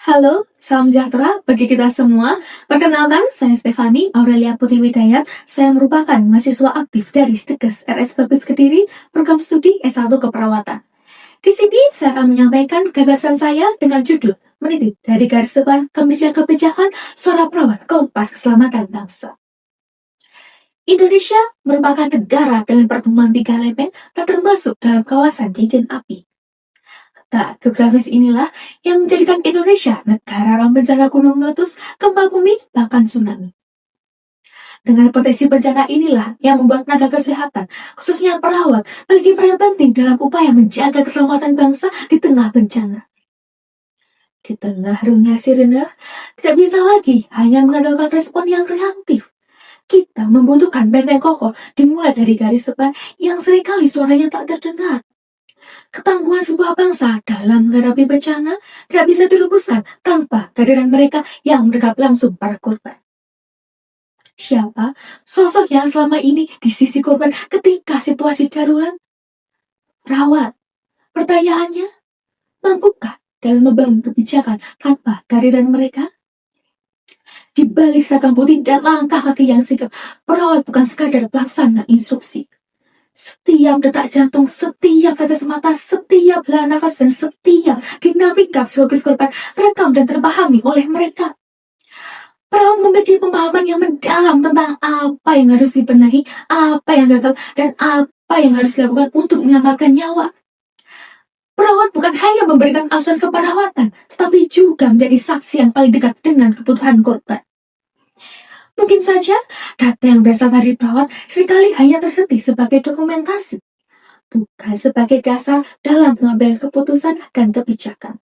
Halo, salam sejahtera bagi kita semua. Perkenalkan, saya Stefani Aurelia Putri Widayat. Saya merupakan mahasiswa aktif dari Stikes RS Babis Kediri, program studi S1 Keperawatan. Di sini saya akan menyampaikan gagasan saya dengan judul Menitip dari Garis Depan Kebijakan Suara Perawat Kompas Keselamatan Bangsa. Indonesia merupakan negara dengan pertemuan 3 lempeng dan termasuk dalam kawasan cincin api. Tak geografis inilah yang menjadikan Indonesia negara rawan bencana gunung meletus, gempa bumi, bahkan tsunami. Dengan potensi bencana inilah yang membuat tenaga kesehatan, khususnya perawat, memiliki peran penting dalam upaya menjaga keselamatan bangsa di tengah bencana. Di tengah runya sirene, tidak bisa lagi hanya mengandalkan respon yang reaktif. Kita membutuhkan benteng kokoh dimulai dari garis depan yang seringkali suaranya tak terdengar. Ketangguhan sebuah bangsa dalam menghadapi bencana tidak bisa dirumuskan tanpa kehadiran mereka yang merekam langsung para korban. Siapa sosok yang selama ini di sisi korban ketika situasi darurat? Perawat. Pertanyaannya, mampukah dalam membangun kebijakan tanpa kehadiran mereka? Di balik seragam putih dan langkah kaki yang sigap, perawat bukan sekadar pelaksana instruksi. Setiap detak jantung, setiap tetes mata, setiap belah nafas, dan setiap dinamika psikologis korban terekam dan terpahami oleh mereka. Perawat memiliki pemahaman yang mendalam tentang apa yang harus dibenahi, apa yang gagal, dan apa yang harus dilakukan untuk menyelamatkan nyawa. Perawat bukan hanya memberikan asuhan keperawatan, tetapi juga menjadi saksi yang paling dekat dengan kebutuhan korban. Mungkin saja data yang berasal dari perawat seringkali hanya terhenti sebagai dokumentasi, bukan sebagai dasar dalam pengambilan keputusan dan kebijakan.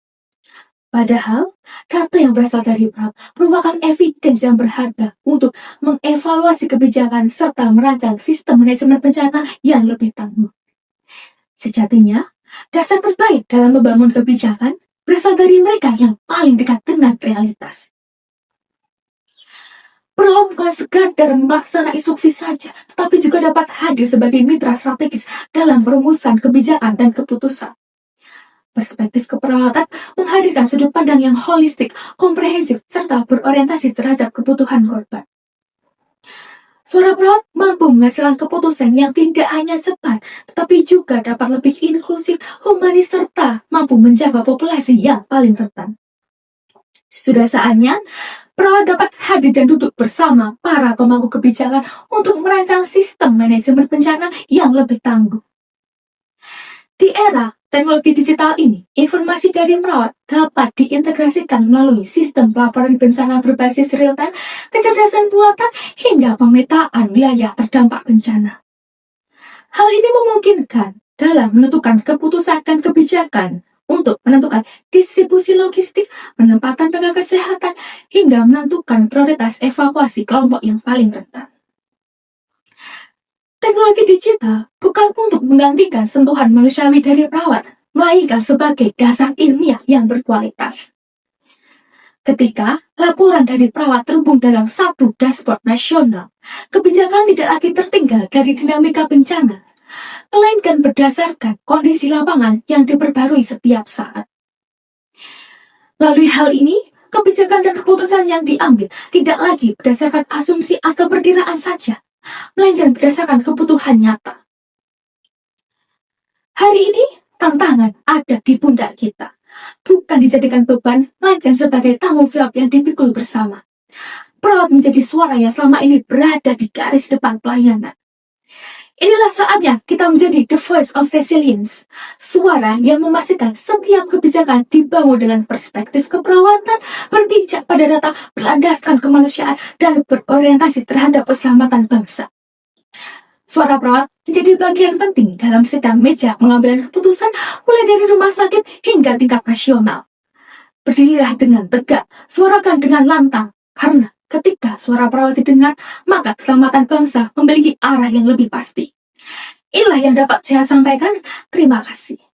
Padahal, data yang berasal dari perawat merupakan evidence yang berharga untuk mengevaluasi kebijakan serta merancang sistem manajemen bencana yang lebih tangguh. Sejatinya, dasar terbaik dalam membangun kebijakan berasal dari mereka yang paling dekat dengan realitas. Perawat bukan sekadar melaksanakan instruksi saja, tetapi juga dapat hadir sebagai mitra strategis dalam perumusan kebijakan dan keputusan. Perspektif keperawatan menghadirkan sudut pandang yang holistik, komprehensif, serta berorientasi terhadap kebutuhan korban. Suara perawat mampu menghasilkan keputusan yang tidak hanya cepat, tetapi juga dapat lebih inklusif, humanis, serta mampu menjaga populasi yang paling rentan. Sudah saatnya, perawat dapat hadir dan duduk bersama para pemangku kebijakan untuk merancang sistem manajemen bencana yang lebih tangguh. Di era teknologi digital ini, informasi dari perawat dapat diintegrasikan melalui sistem pelaporan bencana berbasis real-time, kecerdasan buatan, hingga pemetaan wilayah terdampak bencana. Hal ini memungkinkan dalam menentukan keputusan dan kebijakan untuk menentukan distribusi logistik, penempatan tenaga kesehatan, hingga menentukan prioritas evakuasi kelompok yang paling rentan. Teknologi digital bukan untuk menggantikan sentuhan manusiawi dari perawat, melainkan sebagai dasar ilmiah yang berkualitas. Ketika laporan dari perawat terhubung dalam satu dashboard nasional, kebijakan tidak lagi tertinggal dari dinamika bencana, melainkan berdasarkan kondisi lapangan yang diperbarui setiap saat. Melalui hal ini, kebijakan dan keputusan yang diambil tidak lagi berdasarkan asumsi atau perkiraan saja, melainkan berdasarkan kebutuhan nyata. Hari ini, tantangan ada di pundak kita, bukan dijadikan beban, melainkan sebagai tanggung jawab yang dipikul bersama. Perawat menjadi suara yang selama ini berada di garis depan pelayanan. Inilah saatnya kita menjadi the voice of resilience, suara yang memastikan setiap kebijakan dibangun dengan perspektif keperawatan, berpijak pada data, berlandaskan kemanusiaan, dan berorientasi terhadap keselamatan bangsa. Suara perawat menjadi bagian penting dalam setiap meja pengambilan keputusan, mulai dari rumah sakit hingga tingkat nasional. Berdirilah dengan tegak, suarakan dengan lantang, karena ketika suara perawat didengar, maka keselamatan bangsa memiliki arah yang lebih pasti. Inilah yang dapat saya sampaikan. Terima kasih.